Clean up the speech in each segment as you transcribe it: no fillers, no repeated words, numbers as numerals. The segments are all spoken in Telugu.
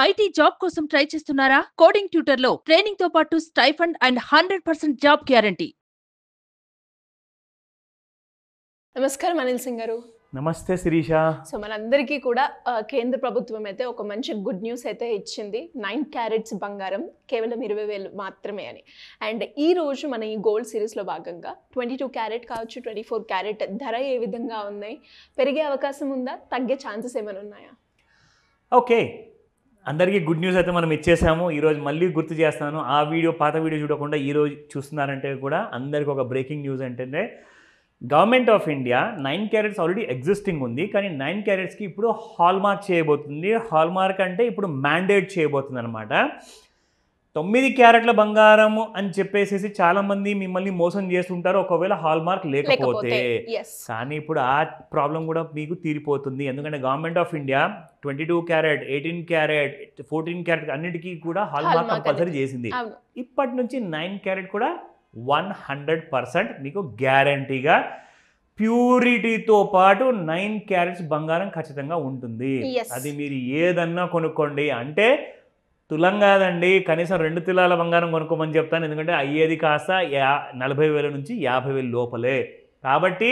ఐటీ జాబ్ కోసం ట్రై చేస్తున్నారా? కోడింగ్ ట్యూటర్లో ట్రైనింగ్తో పాటు స్టైఫండ్ అండ్ 100% జాబ్ గ్యారంటీ. నమస్కారం అనిల్ సింగ్ గారు. నమస్తే శిరీష. సో మనందరికీ కూడా కేంద్ర ప్రభుత్వం అయితే ఒక మంచి గుడ్ న్యూస్ అయితే ఇచ్చింది. 9 క్యారెట్స్ బంగారం కేవలం 20,000 మాత్రమే అని. అండ్ ఈ రోజు మన ఈ గోల్డ్ సిరీస్లో భాగంగా 22 క్యారెట్ కావచ్చు, 24 క్యారెట్ ధర ఏ విధంగా ఉన్నాయి, పెరిగే అవకాశం ఉందా, తగ్గే ఛాన్సెస్ ఏమైనా ఉన్నాయా? ఓకే, అందరికీ గుడ్ న్యూస్ అయితే మనం ఇచ్చేసాము. ఈరోజు మళ్ళీ గుర్తు చేస్తాను, ఆ పాత వీడియో చూడకుండా ఈరోజు చూస్తున్నారంటే కూడా అందరికీ ఒక బ్రేకింగ్ న్యూస్ ఏంటంటే government of India 9 carats already existing ఉంది, కానీ 9 క్యారెట్స్కి ఇప్పుడు హాల్మార్క్ చేయబోతుంది. హాల్మార్క్ అంటే ఇప్పుడు మ్యాండేట్ చేయబోతుంది అనమాట. 9 క్యారెట్ల బంగారం అని చెప్పేసి చాలామంది మిమ్మల్ని మోసం చేస్తుంటారు ఒకవేళ హాల్మార్క్ లేకపోతే. కానీ ఇప్పుడు ఆ ప్రాబ్లం కూడా మీకు తీరిపోతుంది. ఎందుకంటే government of India 22 carrot, 18 carrot, 14 carrot అన్నిటికీ కూడా హాల్మార్క్ కంపల్సరీ చేసింది. ఇప్పటి నుంచి 9 క్యారెట్ కూడా 100% మీకు గ్యారంటీగా ప్యూరిటీతో పాటు 9 క్యారెట్స్ బంగారం ఖచ్చితంగా ఉంటుంది. అది మీరు ఏదన్నా కొనుక్కోండి. అంటే తులం కాదండి, కనీసం 2 తులాల బంగారం కొనుక్కోమని చెప్తాను. ఎందుకంటే అయ్యేది కాస్త 40,000 నుంచి 50,000 లోపలే. కాబట్టి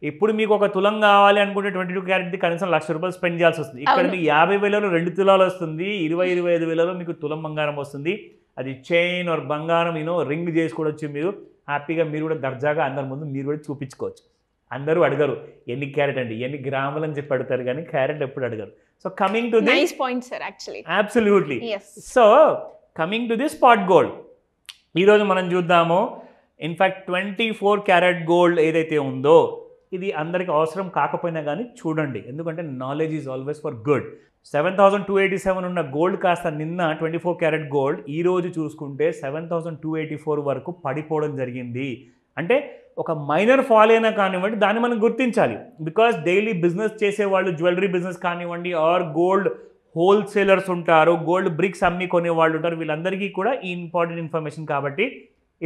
ఇప్పుడు మీకు ఒక తులం కావాలి అనుకుంటే 22 క్యారెట్ది కనీసం ₹1,00,000 స్పెండ్ చేయాల్సి వస్తుంది. ఇక్కడ మీకు 50,000లో 2 తులాలు వస్తుంది, 20-25,000లో మీకు తులం బంగారం వస్తుంది. అది చైన్ ఆర్ బంగారం రింగ్ చేసుకోవచ్చు. మీరు హ్యాపీగా మీరు కూడా దర్జాగా అందరి ముందు మీరు కూడా చూపించుకోవచ్చు. అందరూ అడగరు ఎన్ని క్యారెట్ అండి, ఎన్ని గ్రాములు అని చెప్పి అడుగుతారు, కానీ క్యారెట్ ఎప్పుడు అడగరు. So coming to the nice point sir, actually absolutely. So coming to the spot gold ఈరోజు మనం చూద్దాము. ఇన్ఫ్యాక్ట్ 24 క్యారెట్ గోల్డ్ ఏదైతే ఉందో ఇది అందరికి అవసరం కాకపోయినా కానీ చూడండి, ఎందుకంటే knowledge is always for good. 7,287 ఉన్న గోల్డ్ కాస్త నిన్న 24 క్యారెట్ గోల్డ్ ఈరోజు చూసుకుంటే 7,284 వరకు పడిపోవడం జరిగింది. అంటే ఒక మైనర్ ఫాల్ అయినా కానివ్వండి, దాన్ని మనం గుర్తించాలి. బికాస్ డైలీ బిజినెస్ చేసేవాళ్ళు, జ్యువెలరీ బిజినెస్ కానివ్వండి, ఆర్ గోల్డ్ హోల్సేలర్స్ ఉంటారు, గోల్డ్ బ్రిక్స్ అమ్మి కొనే వాళ్ళు ఉంటారు, వీళ్ళందరికీ కూడా ఈ ఇంపార్టెంట్ ఇన్ఫర్మేషన్ కాబట్టి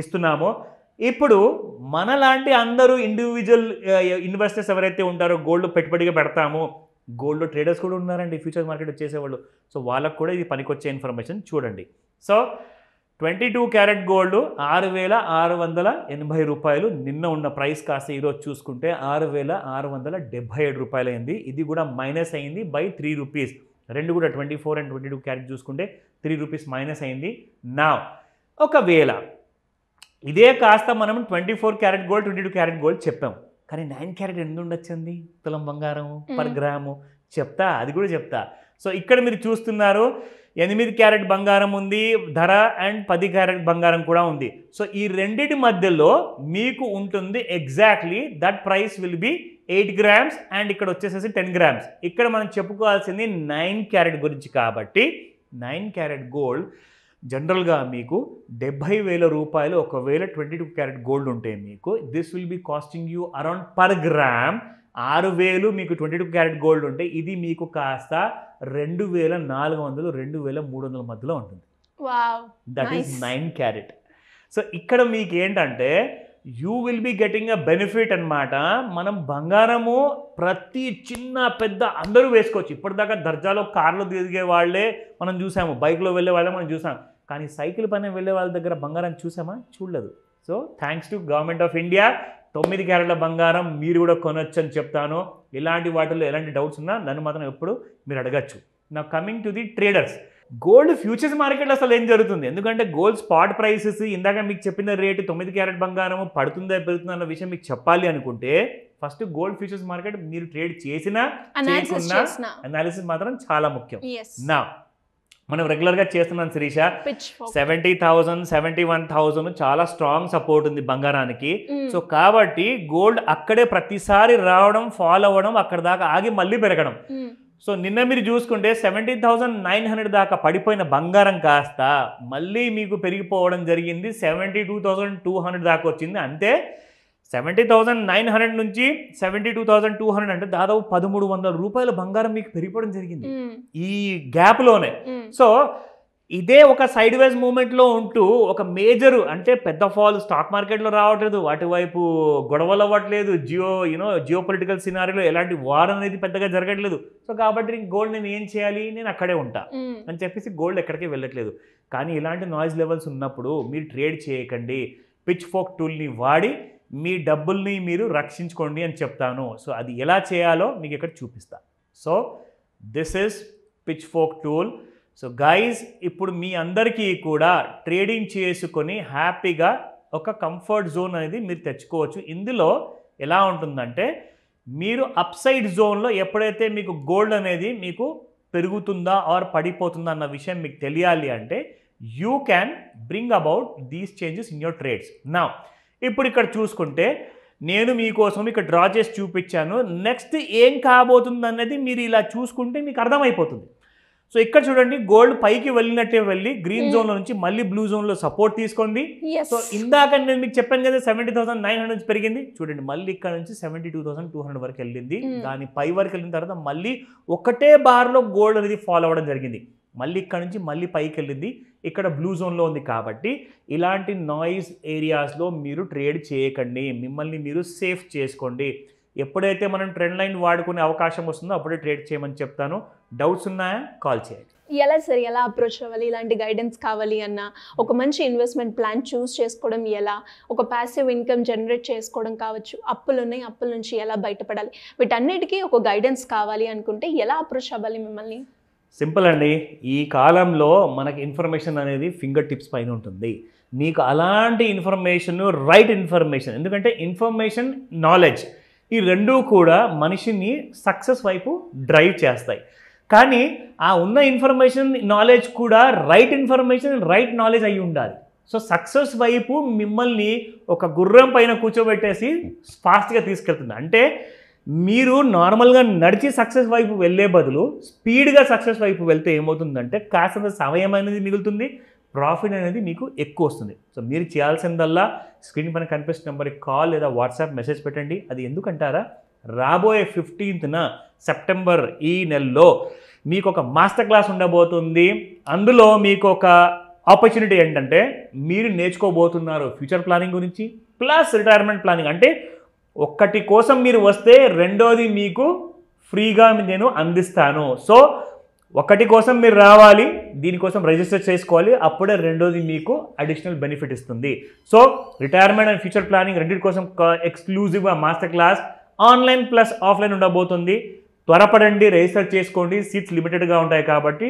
ఇస్తున్నాము. ఇప్పుడు మనలాంటి అందరూ ఇండివిజువల్ ఇన్వెస్టర్స్ ఎవరైతే ఉంటారో, గోల్డ్ పెట్టుబడిగా పెడతాము, గోల్డ్ ట్రేడర్స్ కూడా ఉన్నారండి, ఫ్యూచర్ మార్కెట్ చేసేవాళ్ళు. సో వాళ్ళకు కూడా ఇది పనికొచ్చే ఇన్ఫర్మేషన్ చూడండి. సో 22 క్యారెట్ గోల్డ్ 6,680 రూపాయలు నిన్న ఉన్న ప్రైస్ కాస్త ఈరోజు చూసుకుంటే 6,677 రూపాయలు అయింది. ఇది కూడా మైనస్ అయింది బై 3 రూపీస్. రెండు కూడా 24 అండ్ 22 క్యారెట్ చూసుకుంటే 3 రూపీస్ మైనస్ అయింది. నా ఒకవేళ ఇదే కాస్త మనం 24 క్యారెట్ గోల్డ్, 22 క్యారెట్ గోల్డ్ చెప్పాం, కానీ 9 క్యారెట్ ఎంత ఉండొచ్చండి తులం బంగారం పర్ గ్రాము చెప్తా, అది కూడా చెప్తా. సో ఇక్కడ మీరు చూస్తున్నారు 8 క్యారెట్ బంగారం ఉంది ధర, అండ్ 10 క్యారెట్ బంగారం కూడా ఉంది. సో ఈ రెండింటి మధ్యలో మీకు ఉంటుంది exactly that price will be 8 grams and ఇక్కడ వచ్చేసేసి 10 గ్రామ్స్. ఇక్కడ మనం చెప్పుకోవాల్సింది 9 క్యారెట్ గురించి. కాబట్టి 9 క్యారెట్ గోల్డ్ జనరల్గా మీకు 70,000 రూపాయలు ఒకవేళ 22 క్యారెట్ గోల్డ్ ఉంటే మీకు this will be casting you around per gram 6,000. మీకు 22 క్యారెట్ గోల్డ్ ఉంటే ఇది మీకు కాస్త 2,400, 2,300 మధ్యలో ఉంటుంది. That is 9 carrot. సో ఇక్కడ మీకు ఏంటంటే you will be getting a benefit అనమాట. మనం బంగారము ప్రతి చిన్న పెద్ద అందరూ వేసుకోవచ్చు. ఇప్పటిదాకా దర్జాలో కార్లో తిరిగే వాళ్ళే మనం చూసాము, బైక్లో వెళ్ళే వాళ్ళే మనం చూసాం, కానీ సైకిల్ పైన వెళ్ళే వాళ్ళ దగ్గర బంగారం చూసామా? చూడలేదు. So thanks to government of India 9 క్యారెట్ల బంగారం మీరు కూడా కొనొచ్చు అని చెప్తాను. ఇలాంటి వాటిల్లో ఎలాంటి డౌట్స్ ఉన్నా నన్ను మాత్రం ఎప్పుడు మీరు అడగచ్చు. నా coming to the traders, gold futures మార్కెట్లో అసలు ఏం జరుగుతుంది? ఎందుకంటే గోల్డ్ స్పాట్ ప్రైసెస్ ఇందాక మీకు చెప్పిన రేటు 9 క్యారెట్ బంగారం పడుతుందా పెరుగుతుందా అన్న విషయం మీకు చెప్పాలి అనుకుంటే ఫస్ట్ గోల్డ్ ఫ్యూచర్స్ మార్కెట్ మీరు ట్రేడ్ చేసినా చేయకున్నా అనాలిసిస్ మాత్రం చాలా ముఖ్యం. నా మనం రెగ్యులర్గా చేస్తున్నాం శిరీష, 70,000, 71,000 చాలా స్ట్రాంగ్ సపోర్ట్ ఉంది బంగారానికి. సో కాబట్టి గోల్డ్ అక్కడే ప్రతిసారి రావడం, ఫాల్ అవ్వడం, అక్కడ దాకా ఆగి మళ్ళీ పెరగడం. సో నిన్న మీరు చూసుకుంటే 17,900 దాకా పడిపోయిన బంగారం కాస్త మళ్ళీ మీకు పెరిగిపోవడం జరిగింది, 72,200 దాకా వచ్చింది. అంతే 70,900 నుంచి 72,200 అంటే దాదాపు 1,300 రూపాయల బంగారం మీకు పెరిగిపోవడం జరిగింది ఈ గ్యాప్లోనే. సో ఇదే ఒక సైడ్ వైజ్ మూమెంట్లో ఉంటూ ఒక మేజర్ అంటే పెద్ద ఫాల్ స్టాక్ మార్కెట్లో రావట్లేదు, అటువైపు గొడవలు అవ్వట్లేదు, జియో పొలిటికల్ సినారీలో ఎలాంటి వార్ అనేది పెద్దగా జరగట్లేదు. సో కాబట్టి గోల్డ్ నేను ఏం చేయాలి, నేను అక్కడే ఉంటా అని చెప్పేసి గోల్డ్ ఎక్కడికి వెళ్ళట్లేదు. కానీ ఇలాంటి నాయిస్ లెవెల్స్ ఉన్నప్పుడు మీరు ట్రేడ్ చేయకండి, పిచ్ ఫోక్ టూల్ని వాడి మీ డబ్బుల్ని మీరు రక్షించుకోండి అని చెప్తాను. సో అది ఎలా చేయాలో మీకు ఇక్కడ చూపిస్తా. So this is pitch folk tool. So guys, ఇప్పుడు మీ అందరికీ కూడా ట్రేడింగ్ చేసుకొని హ్యాపీగా ఒక కంఫర్ట్ జోన్ అనేది మీరు తెచ్చుకోవచ్చు. ఇందులో ఎలా ఉంటుందంటే మీరు అప్ సైడ్ జోన్లో ఎప్పుడైతే మీకు గోల్డ్ అనేది మీకు పెరుగుతుందా ఆర్ పడిపోతుందా అన్న విషయం మీకు తెలియాలి అంటే you can bring about these changes in your trades. నా ఇప్పుడు ఇక్కడ చూసుకుంటే నేను మీకోసం ఇక్కడ డ్రా చేసి చూపించాను. నెక్స్ట్ ఏం కాబోతుంది అన్నది మీరు ఇలా చూసుకుంటే మీకు అర్థమైపోతుంది. సో ఇక్కడ చూడండి, గోల్డ్ పైకి వెళ్ళినట్టే వెళ్ళి గ్రీన్ జోన్లో నుంచి మళ్ళీ బ్లూ జోన్లో సపోర్ట్ తీసుకుంది. సో ఇందాక నేను మీకు చెప్పాను కదా 70,900 నుంచి పెరిగింది. చూడండి మళ్ళీ ఇక్కడ నుంచి 72,200 వరకు వెళ్ళింది. దాని పై వరకు వెళ్ళిన తర్వాత మళ్ళీ ఒకటే బార్లో గోల్డ్ అనేది ఫాలో అవ్వడం జరిగింది. మళ్ళీ ఇక్కడ నుంచి మళ్ళీ పైకి వెళ్ళింది. ఇక్కడ బ్లూ జోన్లో ఉంది. కాబట్టి ఇలాంటి నాయిస్ ఏరియాస్లో మీరు ట్రేడ్ చేయకండి, మిమ్మల్ని మీరు సేఫ్ చేసుకోండి. ఎప్పుడైతే మనం ట్రెండ్ లైన్ వాడుకునే అవకాశం వస్తుందో అప్పుడే ట్రేడ్ చేయమని చెప్తాను. డౌట్స్ ఉన్నాయా, కాల్ చేయండి. ఎలా సార్, ఎలా అప్రోచ్ అవ్వాలి, ఇలాంటి గైడెన్స్ కావాలి అన్న ఒక మంచి ఇన్వెస్ట్మెంట్ ప్లాన్ చూస్ చేసుకోవడం ఎలా, ఒక ప్యాసివ్ ఇన్కమ్ జనరేట్ చేసుకోవడం కావచ్చు, అప్పులు ఉన్నాయి అప్పుల నుంచి ఎలా బయటపడాలి, వీటన్నిటికీ ఒక గైడెన్స్ కావాలి అనుకుంటే ఎలా అప్రోచ్ అవ్వాలి మిమ్మల్ని? సింపుల్ అండి. ఈ కాలంలో మనకి ఇన్ఫర్మేషన్ అనేది ఫింగర్ టిప్స్ పైన ఉంటుంది. మీకు అలాంటి ఇన్ఫర్మేషన్, రైట్ ఇన్ఫర్మేషన్, ఎందుకంటే ఇన్ఫర్మేషన్, నాలెడ్జ్ ఈ రెండూ కూడా మనిషిని సక్సెస్ వైపు డ్రైవ్ చేస్తాయి. కానీ ఆ ఉన్న ఇన్ఫర్మేషన్, నాలెడ్జ్ కూడా రైట్ ఇన్ఫర్మేషన్, రైట్ నాలెడ్జ్ అయి ఉండాలి. సో సక్సెస్ వైపు మిమ్మల్ని ఒక గుర్రం పైన కూర్చోబెట్టేసి ఫాస్ట్గా తీసుకెళ్తుంది. అంటే మీరు నార్మల్గా నడిచి సక్సెస్ వైపు వెళ్ళే బదులు స్పీడ్గా సక్సెస్ వైపు వెళ్తే ఏమవుతుందంటే కాస్తంత సమయం అనేది మిగులుతుంది, ప్రాఫిట్ అనేది మీకు ఎక్కువ వస్తుంది. సో మీరు చేయాల్సిందల్లా స్క్రీన్ పైన కనిపిస్తున్న నెంబర్కి కాల్ లేదా వాట్సాప్ మెసేజ్ పెట్టండి. అది ఎందుకంటారా, రాబోయే 15th సెప్టెంబర్ ఈ నెలలో మీకు ఒక మాస్టర్ క్లాస్ ఉండబోతుంది. అందులో మీకు ఒక ఆపర్చునిటీ ఏంటంటే మీరు నేర్చుకోబోతున్నారు ఫ్యూచర్ ప్లానింగ్ గురించి ప్లస్ రిటైర్మెంట్ ప్లానింగ్. అంటే ఒక్కటి కోసం మీరు వస్తే రెండోది మీకు ఫ్రీగా నేను అందిస్తాను. సో ఒకటి కోసం మీరు రావాలి, దీనికోసం రిజిస్టర్ చేసుకోవాలి, అప్పుడే రెండోది మీకు అడిషనల్ బెనిఫిట్ ఇస్తుంది. So retirement and future planning రెండింటి కోసం ఎక్స్క్లూజివ్గా master class online plus offline ఉండబోతుంది. త్వరపడండి, రిజిస్టర్ చేసుకోండి. సీట్స్ లిమిటెడ్గా ఉంటాయి కాబట్టి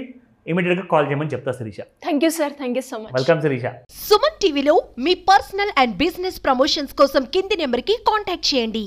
ఇమీడియట్గా కాల్ చేయమని చెప్తా Shirisha. Thank you sir, thank you so much. Welcome Shirisha. Suman టీవీలో మీ పర్సనల్ అండ్ బిజినెస్ ప్రమోషన్స్ కోసం కింది నెంబర్కి కాంటాక్ట్ చేయండి.